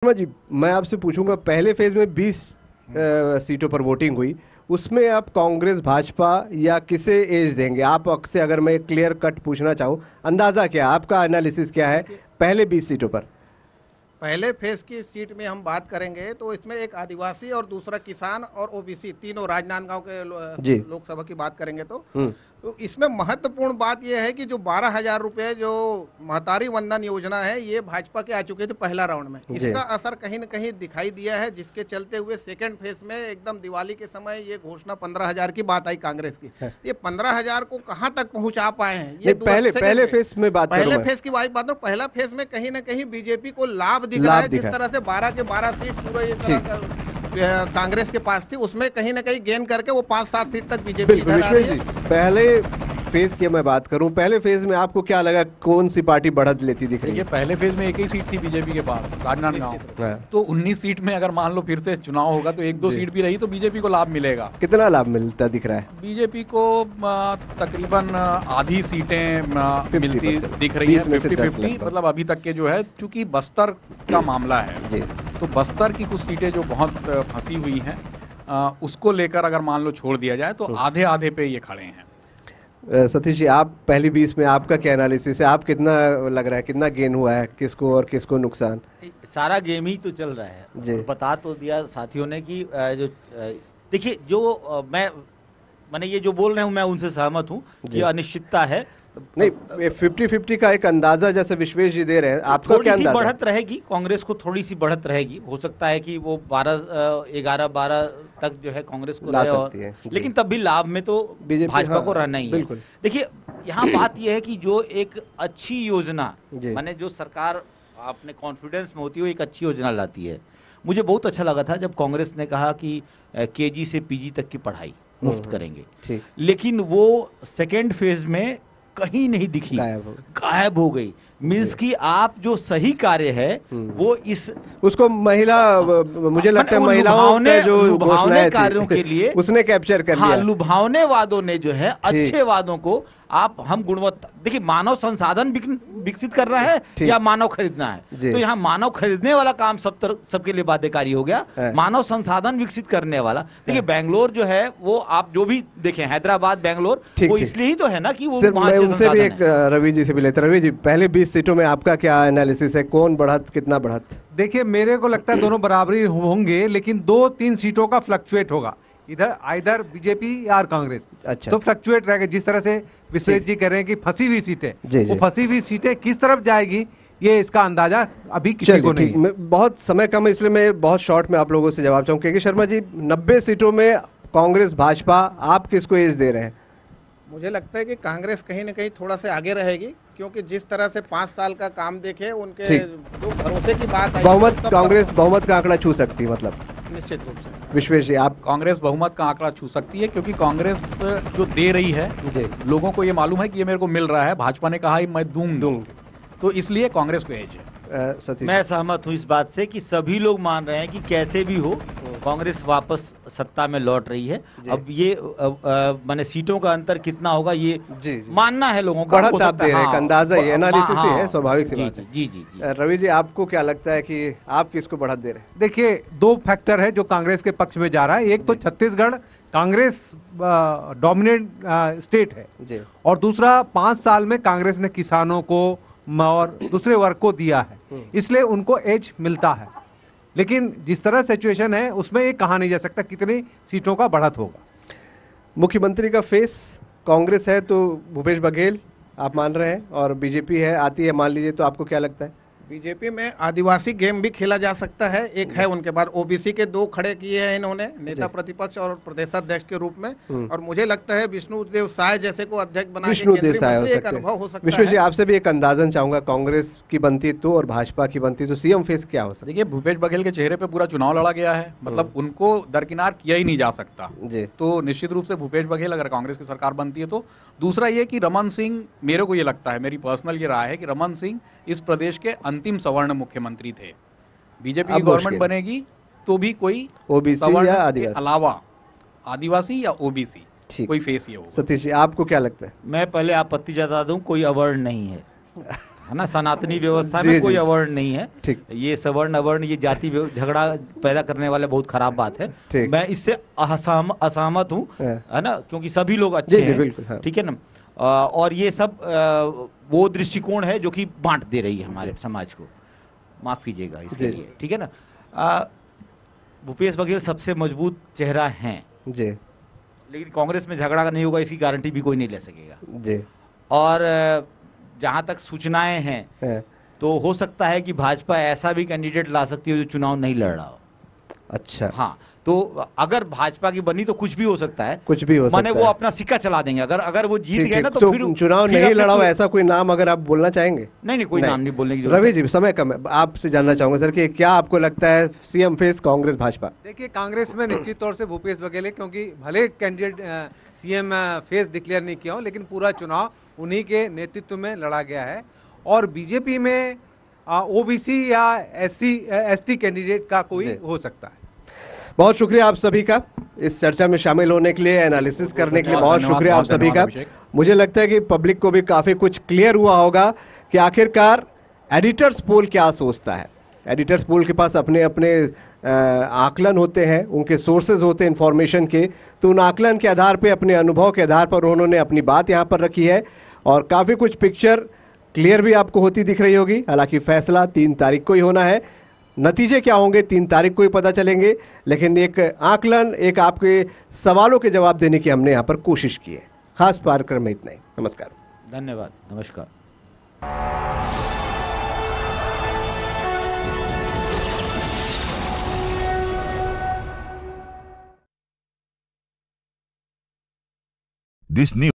शर्मा जी, मैं आपसे पूछूंगा, पहले फेज में 20 सीटों पर वोटिंग हुई, उसमें आप कांग्रेस भाजपा या किसे एज देंगे? आप से अगर मैं क्लियर कट पूछना चाहूं, अंदाजा क्या है आपका, एनालिसिस क्या है पहले 20 सीटों पर? पहले फेज की सीट में हम बात करेंगे तो इसमें एक आदिवासी और दूसरा किसान और ओबीसी तीनों राजनांदगांव के जी। लोकसभा की बात करेंगे हम्म। तो इसमें महत्वपूर्ण बात यह है कि जो 12,000 रुपए जो महतारी वंदन योजना है ये भाजपा के आ चुके थे पहला राउंड में। इसका असर कहीं न कहीं दिखाई दिया है, जिसके चलते हुए सेकेंड फेज में एकदम दिवाली के समय ये घोषणा 15,000 की बात आई कांग्रेस की। ये 15,000 को कहां तक पहुंचा पाए हैं ये पहले फेज में बात पहले फेज की बात करूं, पहला फेज में कहीं न कहीं बीजेपी को लाभ दिख रहा है। जिस तरह से 12 के 12 सीट पूरा ये तरह कांग्रेस के पास थी, उसमें कहीं ना कहीं गेन करके वो 5-7 सीट तक बीजेपी इधर आ रही है। पहले फेज की मैं बात करूं, पहले फेज में आपको क्या लगा, कौन सी पार्टी बढ़त लेती दिख रही है? पहले फेज में एक ही सीट थी बीजेपी के पास, राजनांदगांव। तो 19 सीट में अगर मान लो फिर से चुनाव होगा तो 1-2 सीट भी रही तो बीजेपी को लाभ मिलेगा। कितना लाभ मिलता दिख रहा है? बीजेपी को तकरीबन आधी सीटें मिलती दिख रही है, 50-50। मतलब अभी तक के जो है, चूंकि बस्तर का मामला है तो बस्तर की कुछ सीटें जो बहुत फंसी हुई हैं, उसको लेकर अगर मान लो छोड़ दिया जाए तो आधे आधे पे ये खड़े हैं। सतीश जी, आप पहली 20 में आपका क्या एनालिसिस है? आप कितना लग रहा है, कितना गेन हुआ है, किसको और किसको नुकसान? सारा गेम ही तो चल रहा है जी। बता तो दिया साथियों ने कि जो देखिए, जो मैंने ये जो बोल रहे हूं मैं उनसे सहमत हूं कि अनिश्चितता है। नहीं, 50-50 का एक अंदाजा जैसे विश्वेश जी दे रहे हैं, आपका क्या अंदाजा? बढ़त रहेगी, कांग्रेस को थोड़ी सी बढ़त रहेगी। हो सकता है कि वो 11-12 तक जो है कांग्रेस को ला सकती है, लेकिन तब भी लाभ में तो भाजपा को रहना ही है। देखिए, यहाँ बात यह है कि जो एक अच्छी योजना माने जो सरकार अपने कॉन्फिडेंस में होती है वो एक अच्छी योजना लाती है। मुझे बहुत अच्छा लगा था जब कांग्रेस ने कहा कि केजी से पीजी तक की पढ़ाई मुफ्त करेंगे, लेकिन वो सेकेंड फेज में कहीं नहीं दिखी, गायब हो गई। मीन्स कि आप जो सही कार्य है वो उसको महिला, मुझे लगता है महिलाओं ने जो लुभावने कार्यों के लिए उसने कैप्चर कर लिया। लुभावने वादों ने जो है, अच्छे वादों को हम गुणवत्ता, देखिए मानव संसाधन विकसित कर रहा है या मानव खरीदना है, तो यहाँ मानव खरीदने वाला काम सबके लिए बाध्यकारी हो गया। मानव संसाधन विकसित करने वाला, देखिए बेंगलोर जो है वो आप जो भी देखें, हैदराबाद बेंगलोर, वो इसलिए ही तो है ना कि वो उनसे भी एक रवि जी से भी लेते। रवि जी, पहले 20 सीटों में आपका क्या एनालिसिस है, कौन बढ़त, कितना बढ़त? देखिए, मेरे को लगता है दोनों बराबरी होंगे, लेकिन 2-3 सीटों का फ्लक्चुएट होगा, इधर बीजेपी या कांग्रेस। अच्छा, तो फ्लक्चुएट रहेगा। जिस तरह से विश्वेश जी कह रहे हैं कि फंसी हुई सीटें, वो फंसी हुई सीटें किस तरफ जाएगी ये इसका अंदाजा अभी किसी को नहीं है। बहुत समय कम है, इसलिए मैं बहुत शॉर्ट में आप लोगों से जवाब चाहूंगा। क्योंकि शर्मा जी, 90 सीटों में कांग्रेस भाजपा, आप किसको एज दे रहे हैं? मुझे लगता है कि कांग्रेस कहीं न कहीं थोड़ा से आगे रहेगी, क्योंकि जिस तरह से 5 साल का काम देखे, उनके जो भरोसे की बात है, कांग्रेस बहुमत का आंकड़ा छू सकती है, मतलब निश्चित रूप से। विश्वेश जी, आप? कांग्रेस बहुमत का आंकड़ा छू सकती है, क्योंकि कांग्रेस जो दे रही है लोगों को ये मालूम है कि ये मेरे को मिल रहा है, भाजपा ने कहा मैं दूंगा, तो इसलिए कांग्रेस को एज है। मैं सहमत हूं इस बात से कि सभी लोग मान रहे हैं कि कैसे भी हो कांग्रेस वापस सत्ता में लौट रही है। अब ये माने सीटों का अंतर कितना होगा ये मानना है लोगों का। बढ़त आप दे रहे हैं, अंदाजा ये एनालिसिस ही है, स्वाभाविक सी बात है। जी। रवि जी, आपको क्या लगता है कि आप किसको बढ़त दे रहे हैं? देखिए, 2 फैक्टर है जो कांग्रेस के पक्ष में जा रहा है। एक तो छत्तीसगढ़ कांग्रेस डोमिनेंट स्टेट है, और दूसरा 5 साल में कांग्रेस ने किसानों को और दूसरे वर्ग को दिया है, इसलिए उनको एज मिलता है। लेकिन जिस तरह सिचुएशन है उसमें ये कहा नहीं जा सकता कितनी सीटों का बढ़त होगा। मुख्यमंत्री का फेस कांग्रेस है तो भूपेश बघेल आप मान रहे हैं, और बीजेपी है, आती है मान लीजिए, तो आपको क्या लगता है? बीजेपी में आदिवासी गेम भी खेला जा सकता है। एक है उनके बाद ओबीसी के 2 खड़े किए हैं इन्होंने, नेता प्रतिपक्ष और प्रदेशाध्यक्ष के रूप में, और मुझे लगता है विष्णुदेव साय जैसे को अध्यक्ष बना के केंद्रीय मंत्री एक अनुभव हो सकता है। विष्णु जी, आपसे भी एक अंदाजन चाहूंगा, कांग्रेस की बनती तो और भाजपा की बनती तो सीएम फेस क्या हो सकता? देखिए, भूपेश बघेल के चेहरे पे पूरा चुनाव लड़ा गया है, मतलब उनको दरकिनार किया ही नहीं जा सकता, तो निश्चित रूप से भूपेश बघेल अगर कांग्रेस की सरकार बनती है तो। दूसरा ये कि रमन सिंह, मेरे को ये लगता है, मेरी पर्सनल ये राय है कि रमन सिंह इस प्रदेश के अंतिम सवर्ण मुख्यमंत्री थे। बीजेपी की गवर्नमेंट बनेगी तो भी कोई ओबीसी या आदिवासी, अलावा आदिवासी या ओबीसी कोई फेस ये होगा। सतीश जी, आपको क्या लगता है? मैं पहले आपत्ति जता दूं, कोई अवर्ण नहीं है। है ना, सनातनी व्यवस्था में कोई अवर्ण नहीं है। ठीक, ये सवर्ण अवर्ण, ये जाति झगड़ा पैदा करने वाले बहुत खराब बात है। मैं इससे असहमत हूँ, है ना, क्योंकि सभी लोग अच्छे हैं, ठीक है ना। और ये सब वो दृष्टिकोण है जो कि बांट दे रही है हमारे समाज को, माफ कीजिएगा इसके लिए, ठीक है ना। भूपेश बघेल सबसे मजबूत चेहरा हैं जी, लेकिन कांग्रेस में झगड़ा नहीं होगा इसकी गारंटी भी कोई नहीं ले सकेगा जी। और जहां तक सूचनाएं हैं तो हो सकता है कि भाजपा ऐसा भी कैंडिडेट ला सकती है जो चुनाव नहीं लड़ रहा हो। अच्छा, हाँ, तो अगर भाजपा की बनी तो कुछ भी हो सकता है, कुछ भी हो सकता है। माने वो अपना सिक्का चला देंगे, अगर वो जीत गए ना तो फिर चुनाव नहीं लड़ा हो, ऐसा कोई नाम अगर आप बोलना चाहेंगे? नहीं, कोई नाम नहीं बोलने की जरूरत। रवि जी, समय कम है, आपसे जानना चाहूंगा सर कि क्या आपको लगता है सीएम फेस कांग्रेस भाजपा? देखिए, कांग्रेस में निश्चित तौर से भूपेश बघेल है, क्योंकि भले कैंडिडेट सीएम फेस डिक्लेयर नहीं किया हो, लेकिन पूरा चुनाव उन्हीं के नेतृत्व में लड़ा गया है। और बीजेपी में ओबीसी या एसटी कैंडिडेट का कोई हो सकता है। बहुत शुक्रिया आप सभी का इस चर्चा में शामिल होने के लिए, एनालिसिस करने के लिए बहुत शुक्रिया आप सभी का। मुझे लगता है कि पब्लिक को भी काफी कुछ क्लियर हुआ होगा कि आखिरकार एडिटर्स पोल क्या सोचता है। एडिटर्स पोल के पास अपने अपने आकलन होते हैं, उनके सोर्सेज होते हैं इंफॉर्मेशन के, तो उन आकलन के आधार पर, अपने अनुभव के आधार पर उन्होंने अपनी बात यहां पर रखी है और काफी कुछ पिक्चर क्लियर भी आपको होती दिख रही होगी। हालांकि फैसला 3 तारीख को ही होना है, नतीजे क्या होंगे 3 तारीख को ही पता चलेंगे, लेकिन एक आकलन, एक आपके सवालों के जवाब देने की हमने यहां पर कोशिश की है। खास कार्यक्रम में इतना ही। नमस्कार, धन्यवाद, नमस्कार। This new